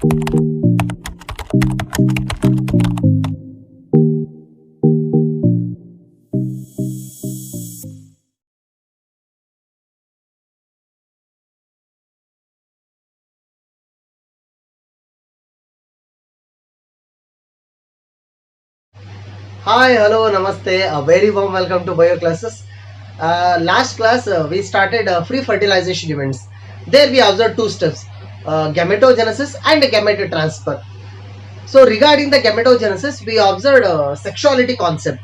Hi, hello, namaste. A very warm welcome to bio classes. Last class we started free fertilization events. There we observed two steps: gametogenesis and gamete transfer. So regarding the gametogenesis, we observed sexuality concept,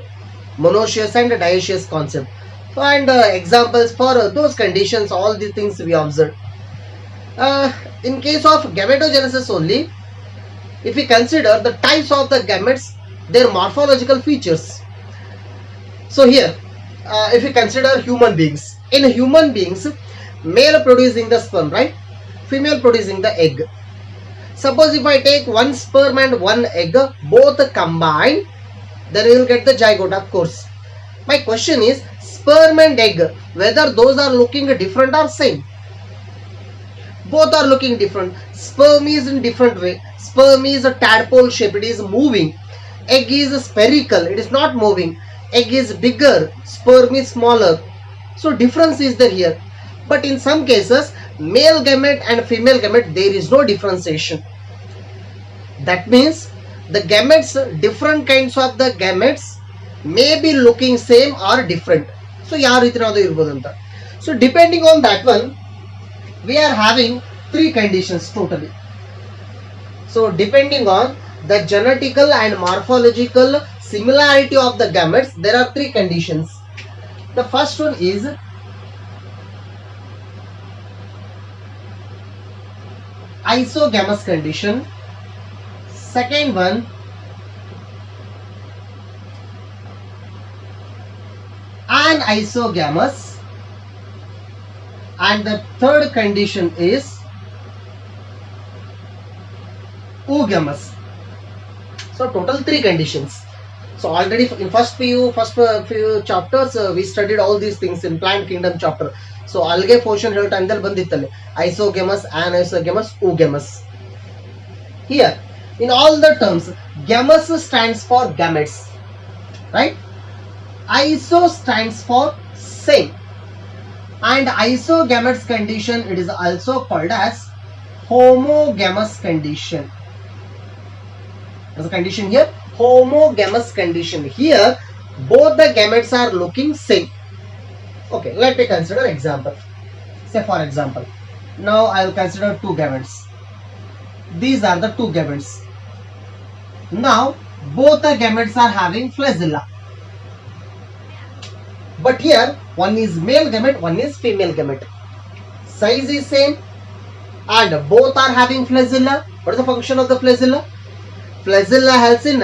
monoecious and dioecious concept. So, and examples for those conditions. All these things we observed. In case of gametogenesis only, if we consider the types of the gametes, their morphological features. So here, if we consider human beings, in human beings, male producing the sperm, right? Female producing the egg. Suppose if I take one sperm and one egg, both combined, then we will get the zygote, of course. My question is, sperm and egg, whether those are looking different or same? Both are looking different. Sperm is in different way. Sperm is a tadpole shape, it is moving. Egg is spherical, it is not moving. Egg is bigger, sperm is smaller. So difference is there here. But in some cases, male gamete and female gamete, there is no differentiation. That means the gametes, different kinds of the gametes may be looking same or different. So ಯಾವ ರೀತಿ ನಾವು ಇರಬಹುದು ಅಂತ. So depending on that one, we are having three conditions totally. So depending on the genetical and morphological similarity of the gametes, there are three conditions. The first one is isogamous condition. Second one, anisogamous, and the third condition is oogamous. So total three conditions. So already in first few chapters we studied all these things in plant kingdom chapter. So algae portion ಹೇಳೋ ಟೈಮ್ದಲ್ಲಿ ಬಂದಿತ್ತಲ್ಲಿ isogamous, anisogamous, oogamous. Here in all the terms, gamous stands for gametes, right? Iso stands for same, and isogamous condition, it is also called as homogamous condition. There's a condition here, homogamous condition. Here both the gametes are looking same. Okay, let me consider example. Say for example, now I will consider two gametes. These are the two gametes. Now both the gametes are having flagella, but here one is male gamete, one is female gamete. Size is same and both are having flagella. What is the function of the flagella? Flagella helps in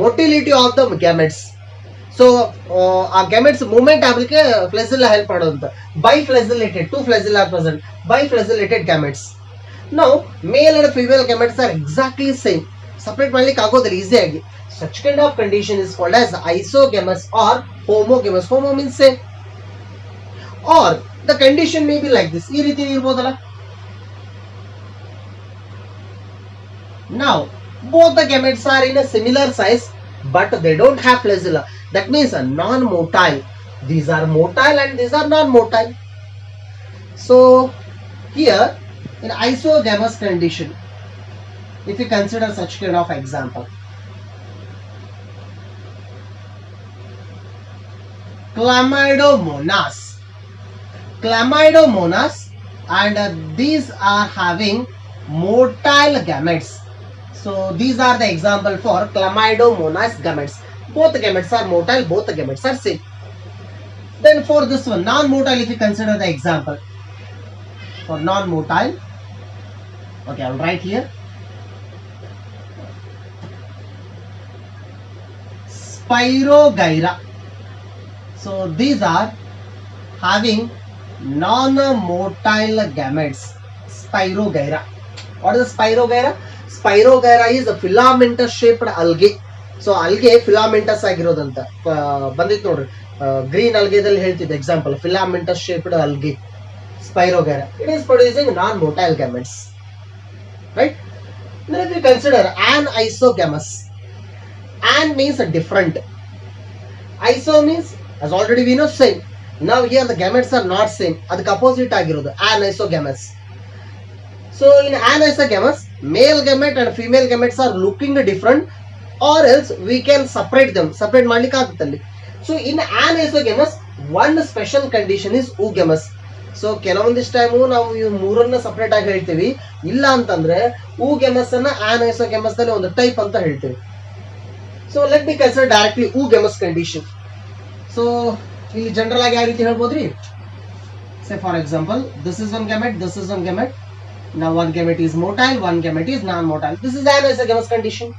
motility of the gametes. So ಆ gametes movement ಆಗಲಿಕ್ಕೆ flagella help ಮಾಡೋದಂತ. Biflagellated, two flagella are present. Biflagellated gametes. Now male and female gametes are exactly same. Separate ಮಾಡಲಿಕ್ಕೆ ಆಗೋದಿಲ್ಲ ಈಸಿಯಾಗಿ. Such kind of condition is called as isogamous or homogamous. Homo means same. Or the condition may be like this. ಈ ರೀತಿ ಇರಬಹುದಲ್ಲ. Now both the gametes are in a similar size, but they don't have flagella. That means a non-motile. These are motile and these are non-motile. So here in isogamous condition, if you consider such kind of example, Chlamydomonas, and these are having motile gametes. So these are the example for Chlamydomonas gametes. Both the gametes are motile, both the gametes are same. Then for this one, non-motile, if you consider the example for non-motile, okay, I will write here Spirogyra. So these are having non-motile gametes. Spirogyra. What is the Spirogyra? Spirogyra is a filamentous shaped algae. So algae filamentous ಆಗಿರೋದಂತ ಬಂದಿತ್ತು ನೋಡ್ರಿ, green algaeದಲ್ಲಿ ಹೇಳ್ತಿದ್ದೆ example, filamentous shaped algae, Spirogyra. It is producing non-motile gametes, right? Then if we consider anisogamous, an means a different, iso means as already we know same. Now here the gametes are not same, ಅದಕ್ಕೆ opposite ಆಗಿರೋದು anisogamous. So in anisogamous, male gamete and female gametes are looking different, or else we can separate them. Separate ಮಾಡ್ಲಿಕ್ಕೆ ಆಗುತ್ತೆ ಅಲ್ಲಿ. So in anisogamous, one special condition is oogamous. So ಕೆಲವೊಂದಿಷ್ಟು time ನಾವು ಈ ಮೂರನ್ನ separate ಆಗಿ ಹೇಳ್ತೀವಿ, ಇಲ್ಲ ಅಂತಂದ್ರೆ oogamous ಅನ್ನ anisogamous ದಲ್ಲಿ ಒಂದು ಟೈಪ್ ಅಂತ ಹೇಳ್ತೀವಿ. So let me consider directly oogamous condition. So ಇಲ್ಲಿ ಜನರಲ್ ಆಗಿ ಯಾವ ರೀತಿ ಹೇಳ್ಬೋದ್ರಿ? Say for example, this is one gamete, this is one gamete. Now one gamete is motile, one gamete is non-motile. This is anisogamous condition.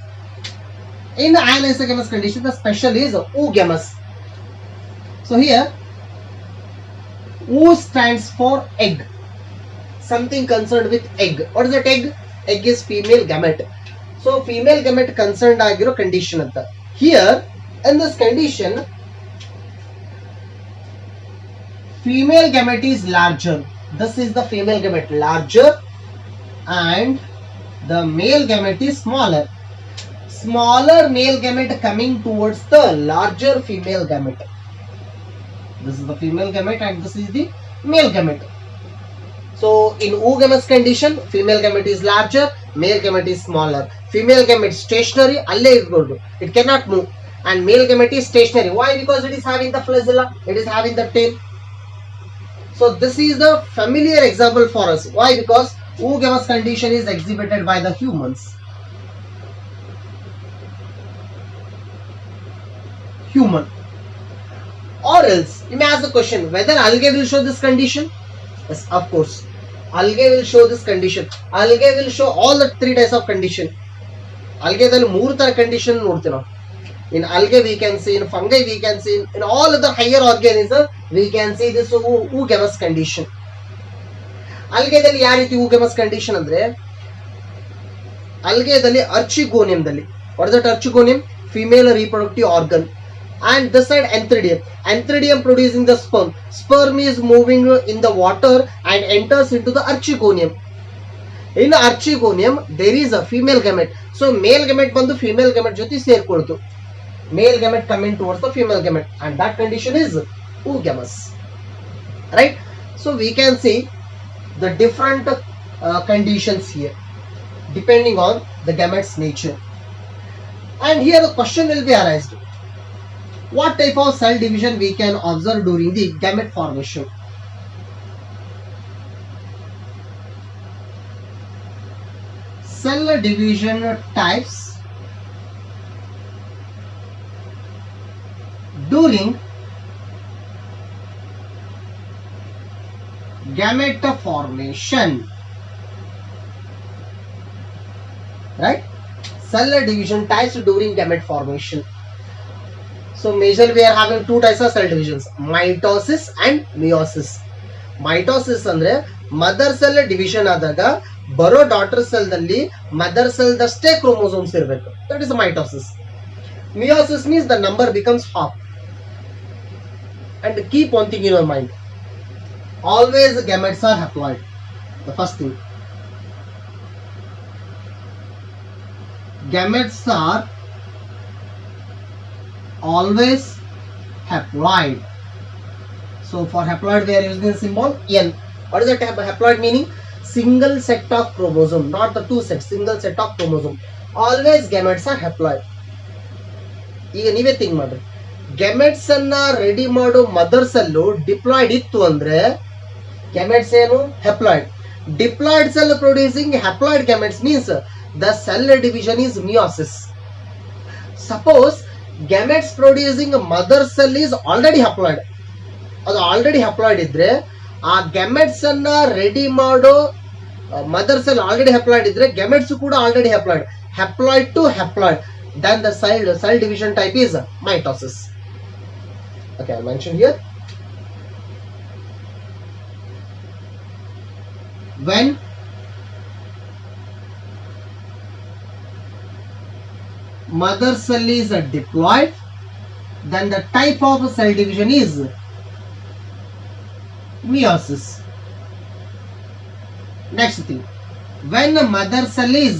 In the anisogamous condition, the special is oogamous. So here, oo stands for egg. Something concerned with egg. What is that egg? Egg is female gamete. So female gamete concerned agiro condition anta. Here, in this condition, female gamete is larger. This is the female gamete, larger, and the male gamete is smaller. Smaller male gamete coming towards the larger female gamete. This is the female gamete and this is the male gamete. So in oogamous condition, female gamete is larger, male gamete is smaller. Female gamete stationary, alle irbodu, it cannot move, and male gamete is stationary. Why? Because it is having the flagella, it is having the tail. So this is the familiar example for us. Why? Because oogamous condition is exhibited by the humans. Human. Or else, you may ask the question, whether algae will show this condition? Yes, of course. Algae will show this condition. Algae will show all the three types of condition. Algae dalli ಮೂರು ತರ condition ನೋಡ್ತೀವಿ ನಾವು. In algae we can see, in fungi we can see, in all other higher organisms we can see this oogamous condition. Algae dalli ಯಾವ ರೀತಿ oogamous condition ಅಂದ್ರೆ, algae dalli archegonium dalli, what is that archegonium? Female reproductive organ. And this side antheridium. Antheridium producing the sperm. Sperm is moving in the water and enters into the archegonium. In archegonium there is a female gamete. So male gamete bandu female gamete joti ಸೇರ್ಕೊಳ್ತು. Male gamete coming towards the female gamete, and that condition is oogamous. Right? So we can see the different conditions here depending on the gamete's nature. And here the question will be arised. What type of cell division we can observe during the gamete formation? Cell division types during gamete formation. Right? Cell division types during gamete formation. So majorly we are having two types of cell divisions, mitosis and meiosis. Mitosis ಅಂದ್ರೆ mother cell division ಆದಾಗ ಬರೋ daughter cell ದಲ್ಲಿ mother cell ದಷ್ಟೇ chromosomes ಇರಬೇಕು, that is mitosis. Meiosis means the number becomes half. And keep one thing in your mind, always gametes are haploid. The first thing, gametes are always haploid. So for haploid we are using the symbol N. What is that haploid meaning? Single set of chromosome, not the two sets, single set of chromosome. Always gametes are haploid. ಈಗ ನೀವೇ think ಮಾಡ್ರಿ, gametes ಅನ್ನ ready ಮಾಡೋ mother cell diploid ಇತ್ತು ಅಂದ್ರೆ gametes ಏನು haploid. Diploid cell producing haploid gametes means the cell division is meiosis. Suppose gametes producing mother cell is already haploid, ಅದು already haploid ಇದ್ರೆ ಆ gametes ಅನ್ನ ರೆಡಿ ಮಾಡೋ ಮದರ್ ಸೆಲ್ ಆಲ್ರೆಡಿ ಹ್ಯಾಪ್ಲಾಯ್ಡ್ ಇದ್ರೆ gametes ಕೂಡ already haploid, haploid to haploid, then the cell division type is mitosis. Okay, I mentioned here, when mother cell is diploid, then the type of cell division is meiosis. Next thing, when the mother cell is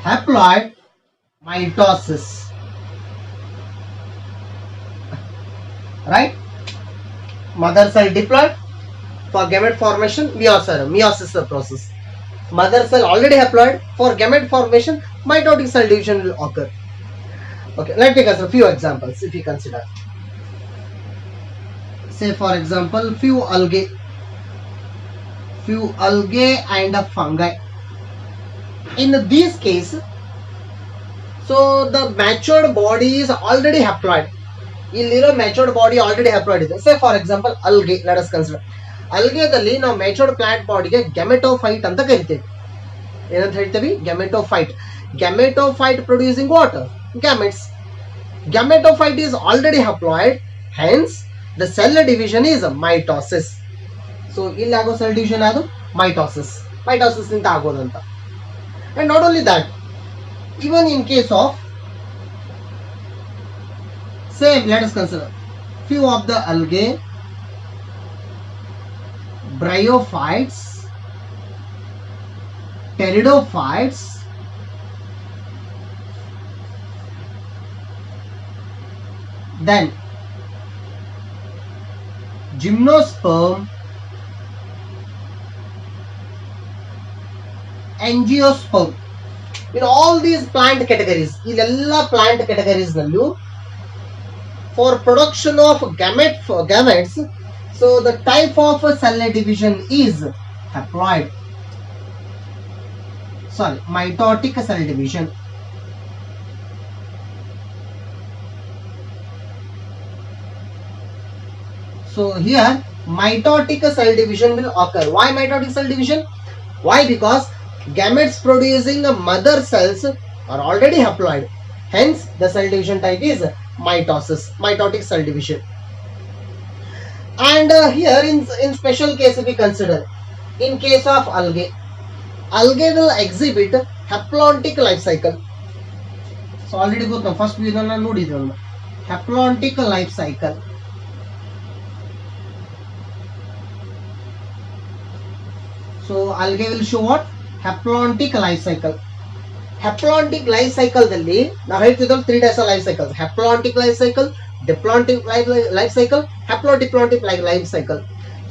haploid mitosis, right? Mother cell diploid. For gamete formation, meiosis the process. Mother cell already haploid. For gamete formation, mitotic cell division will occur. Okay, let's take a few examples if you consider. Say for example, few algae and fungi. In this case, so the matured body is already haploid. Illiರೋ matured body already haploid ಇದೆ. Say for example, algae. Let us consider. ಅಲ್ಗೆದಲ್ಲಿ ನಾವು matured plant ಬಾಡಿಗೆ gametophyte ಅಂತ ಕರಿತೇವೆ. ಏನಂತ ಹೇಳ್ತೀವಿ? Gametophyte. Gametophyte producing what? Gametes. Gametophyte is already haploid, hence the cell division is mitosis. So ಇಲ್ಲಿ ಆಗೋ cell division ಅದು mitosis. Mitosis ನಿಂದ ಆಗೋದಂತ. And not only that, even in case of, say let us consider few of the algae, bryophytes, pteridophytes, then gymnosperm, angiosperm. In all these plant categories, illella plant categories nallu, for production of gametes, so the type of cell division is haploid. Sorry, mitotic cell division. So here mitotic cell division will occur. Why mitotic cell division? Why? Because gametes producing mother cells are already haploid. Hence the cell division type is mitosis, mitotic cell division. And here in special case if we consider, in case of algae will exhibit haplontic life cycle. So already ಗೊತ್ತು, first we ಇದನ್ನ ನೋಡಿದ್ವಿ, haplontic life cycle. So algae will show what? Haplontic life cycle. Haplontic life cycle ದಲ್ಲಿ ನಾವು ಹೇಳ್ತಿದ್ವಿ 3 types of life cycles: haplontic life cycle, diplontic life cycle, haplodiplotic life cycle.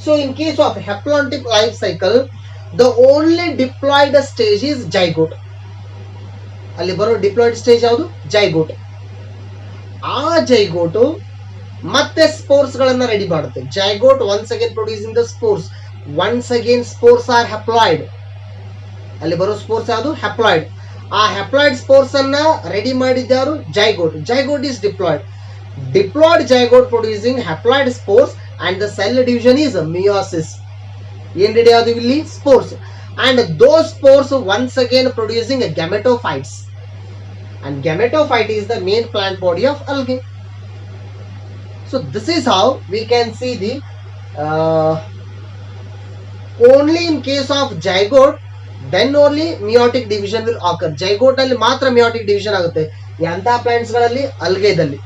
So in case of haplontic life cycle, the only diploid stage is zygote. ಅಲ್ಲಿ ಬರೋ diploid stage ಯಾವುದು? zygote. ಆ zygote ಮತ್ತೆ spores ಗಳನ್ನ ready ಮಾಡುತ್ತೆ. zygote once again producing the spores. Once again spores are haploid. ಅಲ್ಲಿ ಬರೋ spores ಯಾವುದು? haploid. ಆ haploid ಸ್ಪೋರ್ಸ್ ಅನ್ನ ready ಮಾಡಿದ್ದಾರು? zygote. Zygote is diploid. Diploid zygote producing haploid spores and the cell division is meiosis. ಏನ್ ready ಆದವು ಇಲ್ಲಿ? spores. And those spores once again producing gametophytes. And gametophyte is the main plant body of algae. So this is how we can see the only in case of zygote, then only meiotic division will occur. zygote ಅಲ್ಲಿ ಮಾತ್ರ meiotic division ಆಗುತ್ತೆ ಎಂತ plants ಗಳಲ್ಲಿ? ಅಲ್ಗೆದಲ್ಲಿ.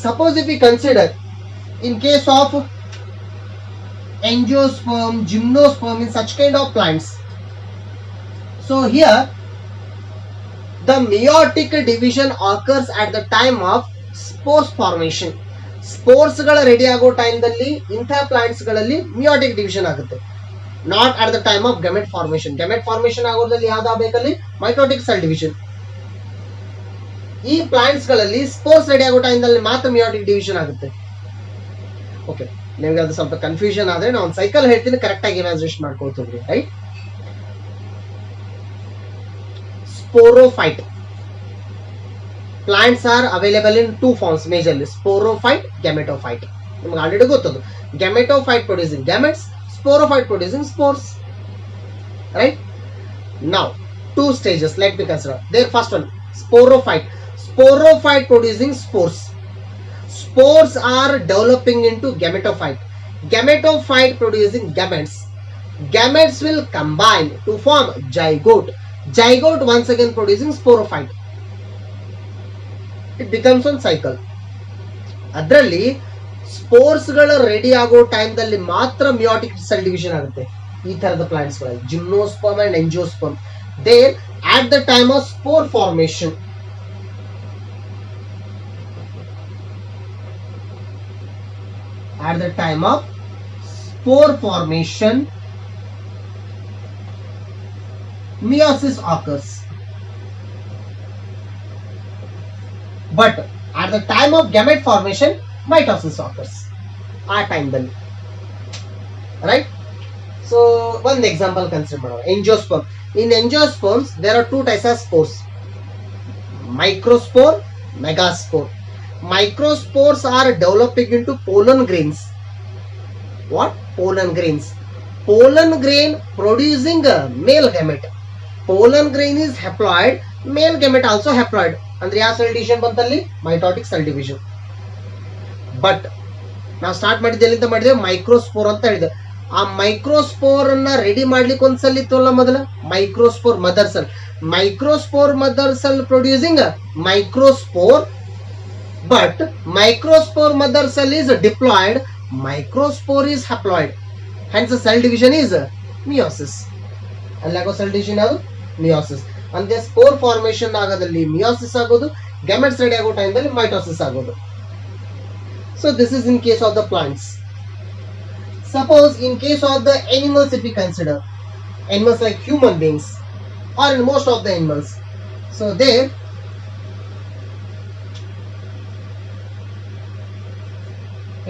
Suppose if we consider in case of angiosperm, gymnosperm, in such kind of plants, so here the meiotic division occurs at the time of spores formation. Spores ಗಳ ready ಆಗೋ time ದಲ್ಲಿ ಇಂಥ plants ಗಳಲ್ಲಿ meiotic division ಆಗುತ್ತೆ, not at the time of gamete formation. gamete formation ಆಗೋದ್ರಲ್ಲಿ ಯಾವ್ದು ಆಗಬೇಕಲ್ಲಿ? mitotic cell division. ಈ plants ಗಳಲ್ಲಿ spores ready ಆಗೋ ಟೈಮ್ ದಲ್ಲಿ ಮಾತ್ರ meiotic division ಆಗುತ್ತೆ. ಓಕೆ, ನಿಮಗೆ ಅದು ಸ್ವಲ್ಪ ಕನ್ಫ್ಯೂಷನ್ ಆದ್ರೆ ನಾನು ಒಂದು ಸೈಕಲ್ ಹೇಳ್ತೀನಿ, ಕರೆಕ್ಟ್ ಆಗಿ ಇಮ್ಯಾಜಿನೇಷನ್ ಮಾಡ್ಕೊಳ್ತೀವಿ, right? Sporophyte. Plants are available in two forms majorly: sporophyte, gametophyte. ನಿಮಗೆ already ಗೊತ್ತದು. Gametophyte producing gametes, sporophyte producing spores, right? Now two stages, let me consider. Their first one, sporophyte. Sporophyte producing spores. Spores are developing into gametophyte. Gametophyte producing gametes. Gametes will combine to form zygote. Zygote once again producing sporophyte. It becomes one cycle. ಅದರಲ್ಲಿ spores ಗಳು ready ಆಗೋ time ದಲ್ಲಿ ಮಾತ್ರ meiotic cell division ಆಗುತ್ತೆ ಈ ತರದ plants ಗಳಲ್ಲಿ. Gymnosperm and angiosperm, there at the time of spore formation. At the time of spore formation, meiosis occurs. But at the time of gamete formation, mitosis occurs. ಆ ಟೈಮ್ದಲ್ಲಿ, right? So one example consider angiosperm. In angiosperms there are two types of spores, microspore, megaspore. Microspores are developing into pollen grains. What? Pollen grains. Pollen grain producing a male gamete. Pollen grain is haploid, male gamete also haploid. ಅಂದ್ರೆ ಯಾವ cell division ಬಂತಲ್ಲಿ? Mitotic cell division. But ನಾವು start ಮಾಡಿದ್ದೆಲ್ಲಿಂದ ಮಾಡಿದ್ದೇವೆ? Microspore ಅಂತ ಹೇಳಿದೆ. ಆ microspore ಅನ್ನ ರೆಡಿ ಮಾಡ್ಲಿಕ್ಕೆ ಒಂದ್ ಸೆಲ್ ಇತ್ತಲ್ಲ ಮೊದಲ, microspore mother cell. Microspore mother cell producing microspore, but microspore mother cell is diploid, microspore is haploid, hence the cell division is meiosis. allago cell division adu meiosis. ಅಂದ್ರೆ spore formation ಆಗೋದಲ್ಲಿ meiosis ಆಗೋದು, gametes ready ಆಗೋ ಟೈಮ್ದಲ್ಲಿ mitosis ಆಗೋದು. So this is in case of the plants. Suppose in case of the animals, if we consider animals like human beings or in most of the animals, so there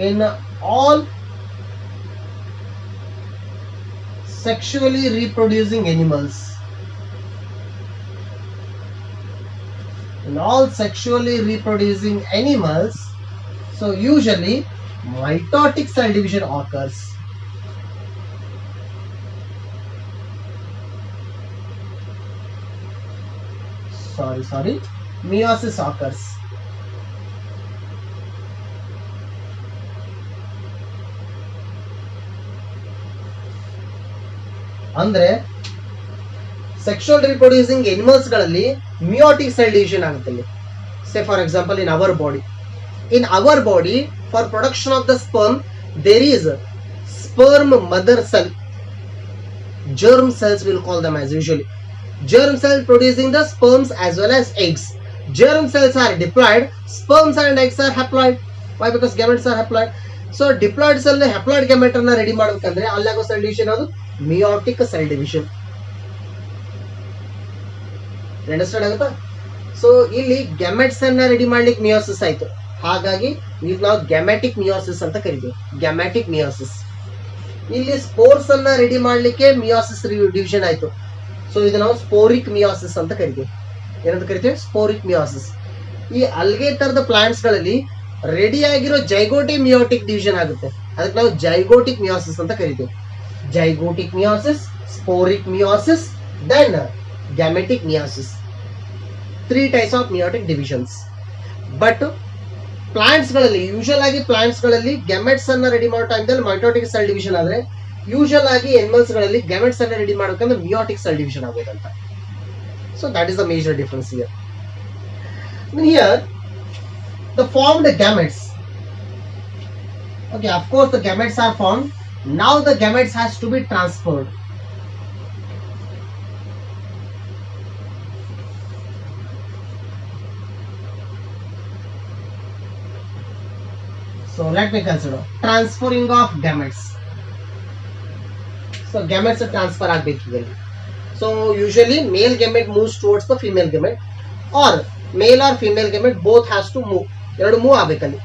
in all sexually reproducing animals, in all sexually reproducing animals, so usually mitotic cell division occurs. Sorry, meiosis occurs. ಅಂದ್ರೆ sexual reproducing animals ಗಳಲ್ಲಿ meiotic cell division ಆಗುತ್ತೆ. Say for example in our body for production of the sperm there is sperm mother cell, germ cells will call them as usually. Germ cell producing the sperms as well as eggs. Germ cells are diploid, sperms and eggs are haploid. Why? Because gametes are haploid. So diploid cell haploid gamete ಅನ್ನ ready ಮಾಡಬೇಕಂದ್ರೆ ಅಲ್ಲಾಗೋ cell division ಅದು meiotic cell division. Understand ಆಗುತ್ತಾ? So ಇಲ್ಲಿ gametes ಅನ್ನ ready ಮಾಡ್ಲಿಕ್ಕೆ meiosis ಆಯ್ತು, ಹಾಗಾಗಿ ಇದು ನಾವು ಗ್ಯಾಮೆಟಿಕ್ ಮಿಯೋಸಿಸ್ ಅಂತ ಕರಿತೀವಿ. ಗ್ಯಾಮೆಟಿಕ್ ಮಿಯೋಸಿಸ್. ಇಲ್ಲಿ ಸ್ಪೋರ್ಸ್ ಅನ್ನ ರೆಡಿ ಮಾಡ್ಲಿಕ್ಕೆ ಮಿಯೋಸಿಸ್ ಡಿವಿಷನ್ ಆಯ್ತು, ಸೊ ಇದು ನಾವು ಸ್ಪೋರಿಕ್ ಮಿಯೋಸಿಸ್ ಅಂತ ಕರಿತೀವಿ. ಏನಂತ ಕರಿತೀವಿ? ಸ್ಪೋರಿಕ್ ಮಿಯೋಸಿಸ್. ಈ ಅಲ್ಗೆ ತರದ ಪ್ಲಾಂಟ್ಸ್ ಗಳಲ್ಲಿ ರೆಡಿ ಆಗಿರೋ ಜೈಗೋಟಿ ಮಿಯೋಟಿಕ್ ಡಿವಿಷನ್ ಆಗುತ್ತೆ, ಅದಕ್ಕೆ ನಾವು ಜೈಗೋಟಿಕ್ ಮಿಯೋಸಿಸ್ ಅಂತ ಕರಿತೀವಿ. Zygotic meiosis, sporic meiosis, then gametic meiosis. 3 types of meiotic divisions. But plants ಗಳಲ್ಲಿ ಯೂಶುವಲ್ ಆಗಿ ಗ್ಯಾಮೆಟ್ಸ್ ಅನ್ನ ರೆಡಿ ಮಾಡೋ ಟೈಮ್ದಲ್ಲಿ ಮೈಟೋಟಿಕ್ ಸೆಲ್ ಡಿವಿಷನ್ ಆದ್ರೆ, ಯೂಶುವಲ್ ಆಗಿ ಎನಿಮಲ್ಸ್ ಗಳಲ್ಲಿ ಗ್ಯಾಮೆಟ್ಸ್ ಅನ್ನ ರೆಡಿ ಮಾಡಬೇಕಂದ್ರೆ ಮಿಯೋಟಿಕ್ ಸೆಲ್ ಡಿವಿಷನ್ ಆಗೋದಂತ. So that is the major difference here. Here the formed gametes, okay, of course the gametes are formed. Now the gametes has to be transferred. So let me consider transferring of gametes. So gametes transfer ಆಗಬೇಕು. So usually male gamete moves towards the female gamete, or male or female gamete both has to move. ಎರಡು move ಆಗಬೇಕಲ್ಲಿ.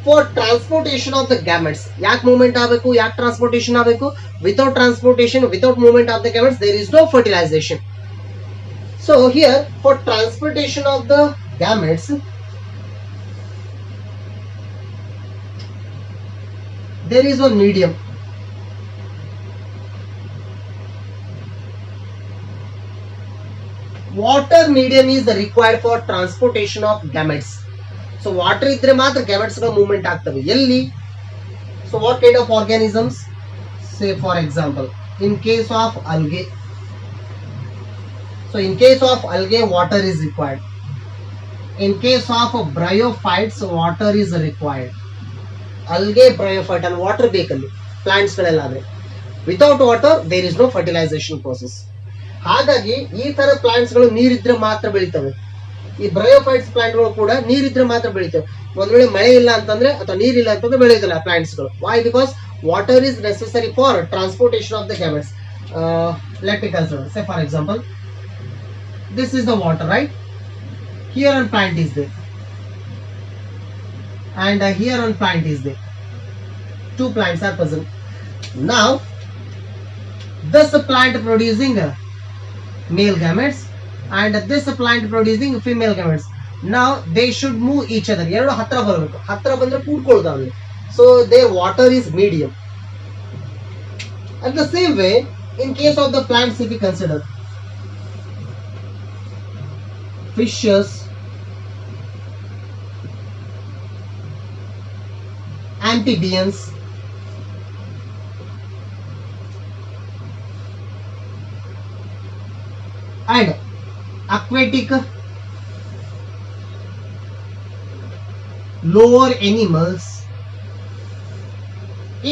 For transportation of the gametes, ಯಾಕೆ movement ಆಗಬೇಕು, ಯಾಕೆ transportation ಆಗಬೇಕು? Without transportation, without movement of the gametes there is no fertilization. So here for transportation of the gametes there is one medium. Water medium is required for transportation of gametes. So water idre matra gametes ga movement agtave. Elli? So what kind of organisms? Say for example in case of algae. So in case of algae water is required. In case of bryophytes water is required. Algae, bryophyte and water ಬೇಕಲ್ಲಿ plants ಗಳೆಲ್ಲಾದ್ರೆ. Without water there is no fertilization process. ಹಾಗಾಗಿ ಈ ತರ plants ಗಳು ನೀರಿದ್ರೆ ಮಾತ್ರ ಬೆಳಿತವೆ. ಈ bryophytes plant ಗಳು ಕೂಡ ನೀರಿದ್ರೆ ಮಾತ್ರ ಬೆಳಿತವೆ. ಒಂದ್ ವೇಳೆ ಮಳೆ ಇಲ್ಲ ಅಂತಂದ್ರೆ ಅಥವಾ ನೀರಿಲ್ಲ ಅಂತಂದ್ರೆ ಬೆಳೆಯೋದಿಲ್ಲ ಪ್ಲಾಂಟ್ಸ್ ಗಳು. Why? Because water is necessary for transportation of the gametes. Let me consider, say for example, this is the water, right? Here one plant is there, and here one plant is there. Two plants are present. Now this plant producing male gametes and this plant producing female gametes. Now they should move each other. ಎರಡು ಹತ್ರ ಬರಬೇಕು. ಹತ್ರ ಬಂದ್ರೆ ಕೂಡ್ಕೊಳ್ತಾವೆ. So their water is medium. At the same way, in case of the plants, if we consider fishes, amphibians, and aquatic lower animals,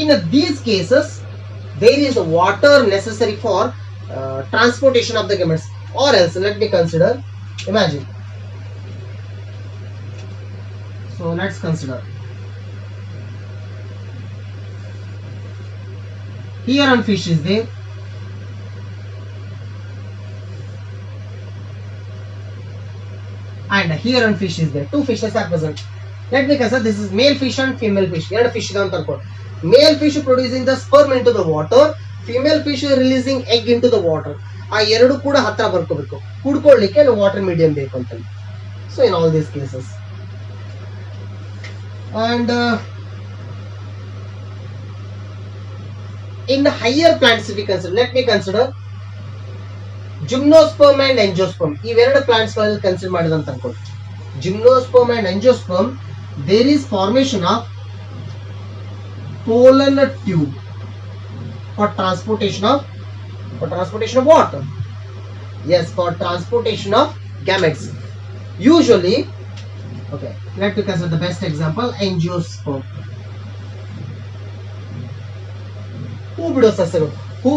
in these cases there is water necessary for transportation of the gametes. Or else, let me consider, imagine, so let's consider here one fish is there, and here one fish is there. Two fishes are present. Let me consider this is male fish and female fish. ಎರಡು fish ಇದೆ ಅಂತ ಅನ್ಕೊಳ್ಳಿ. Male fish producing the sperm into the water, female fish releasing egg into the water. ಆ ಎರಡು ಕೂಡ ಹತ್ರ ಬರ್ಕೋಬೇಕು. ಕುಡ್ಕೊಳ್ಳಿಕ್ಕೆ water medium ಬೇಕು ಅಂತ. So in all these cases, and in higher plants, if we consider, let me consider gymnosperm and angiosperm. ಇವೆರಡು plants ಗಳಲ್ಲಿ consider ಮಾಡಿದ ಅಂತ ಅನ್ಕೊಳ್ಳಿ. Gymnosperm and angiosperm, there is formation of pollen tube for transportation of what? Yes, for transportation of gametes. Usually, okay, let me consider the best example, angiosperm. ಹೂ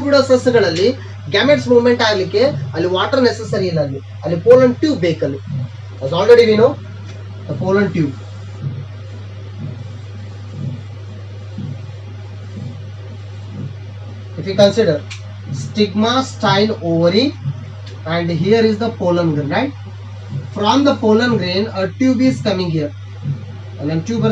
ಬಿಡೋ ಸಸ್ಯಗಳಲ್ಲಿ gametes movement ಆಗ್ಲಿಕ್ಕೆ ಅಲ್ಲಿ water necessary ಇಲ್ಲ, ಅಲ್ಲಿ pollen tube ಬೇಕಲ್ಲಿ. as already we know the pollen tube. If you consider stigma, style, ovary, and here is the pollen grain, right? From the pollen grain a tube is coming here, and then tube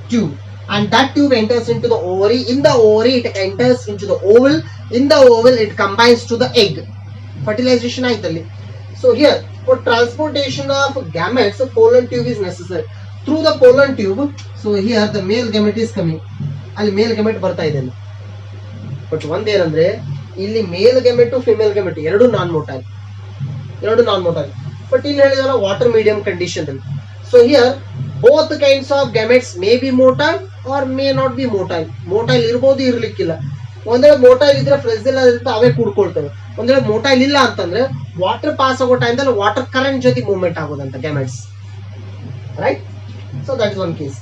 tube, and that tube enters into the ovary. In the ovary it enters into the oval. In the oval it combines to the egg. Fertilization aitali. So here for transportation of gametes, a pollen tube is necessary. Through the pollen tube, so here the male gamete is coming. ಅಲ್ಲಿ ಮೇಲ್ gamete ಬರ್ತಾ ಇದೆ. But ಒಂದೇನಂದ್ರೆ ಇಲ್ಲಿ ಮೇಲ್ gamete to female gamete ಎರಡು ನಾನ್ ಮೋಟೈಲ್. But ಇಲ್ಲಿ ಹೇಳಿದಲ್ಲ water medium condition ಅಲ್ಲಿ. So here both kinds of gametes may be motile or may not be motile. ಮೋಟೈಲ್ ಇರ್ಬೋದು, ಇರ್ಲಿಕ್ಕಿಲ್ಲ. ಒಂದ್ರೆ ಮೋಟೈಲ್ ಇದ್ರೆ ಫ್ರೆಜಿಲ್ ಇರುತ್ತೆ, ಅವೇ ಕೂಡ್ಕೊಳ್ತವೆ. ಒಂದ್ರೆ ಮೋಟೈಲ್ ಇಲ್ಲ ಅಂತಂದ್ರೆ ವಾಟರ್ ಪಾಸ್ ಆಗೋ ಟೈಮ್ದಲ್ಲಿ ವಾಟರ್ ಕರೆಂಟ್ ಜೊತೆ movement ಆಗೋದಂತ gametes, right? So that is one case.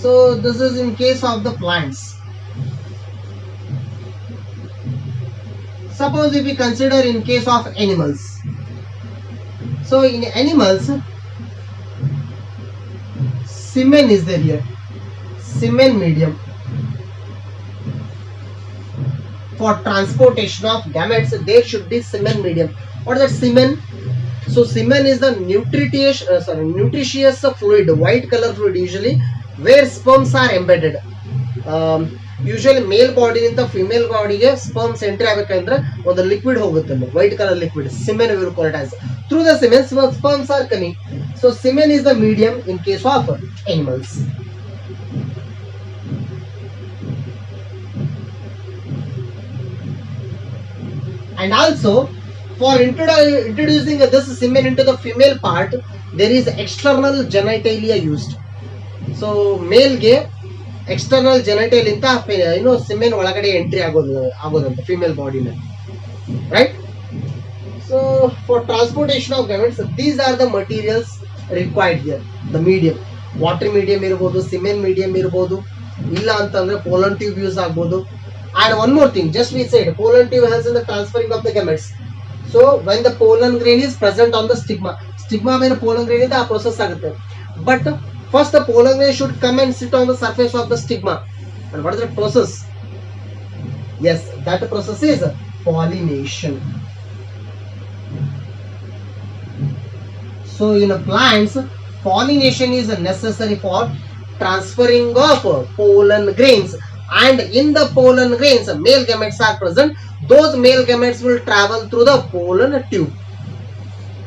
So this is in case of the plants. Suppose if we consider in case of animals. So in animals, semen is there here, semen medium for transportation of gametes. There should be semen medium. What is that semen? So semen is the nutritious fluid, white color fluid usually, where sperms are embedded. Usually male body ಇಂದ female ಬಾಡಿಗೆ sperms entry ಆಗಬೇಕಂದ್ರೆ ಒಂದು liquid ಹೋಗುತ್ತೆ, white colour liquid, semen we will call it as. Through the semen sperms are coming. So semen is the medium in case of animals. And also for introducing this semen into the female part, there is external genitalia used. So male ಗೆ external genital ಇಂದ semen ಒಳಗಡೆ entry ಆಗೋದಂತ female ಬಾಡಿನಲ್ಲಿ, right? So for transportation of gametes, these are the materials required here. The medium, water medium ಇರಬಹುದು, semen medium ಇರಬಹುದು, ಇಲ್ಲ ಅಂತಂದ್ರೆ pollen tube use ಆಗಬಹುದು. And one more thing, just we said pollen tube helps in the transferring of the gametes. So when the pollen grain is present on the stigma, stigma when pollen grain is the process agutte. But first the pollen grain should come and sit on the surface of the stigma. And what is the process? Yes, that process is pollination. So in plants, pollination is necessary for transferring of pollen grains, and in the pollen grains male gametes are present. Those male gametes will travel through the pollen tube.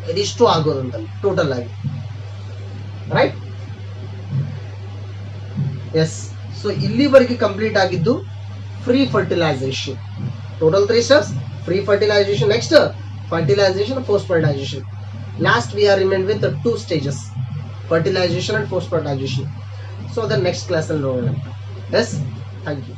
Idistu agodantali total agi, right? Yes. So illivarige complete agiddu free fertilization. Total 3 steps: free fertilization, next fertilization, post fertilization. Last we are remained with the 2 stages, fertilization and post fertilization. So the next class will know. Yes, thank you.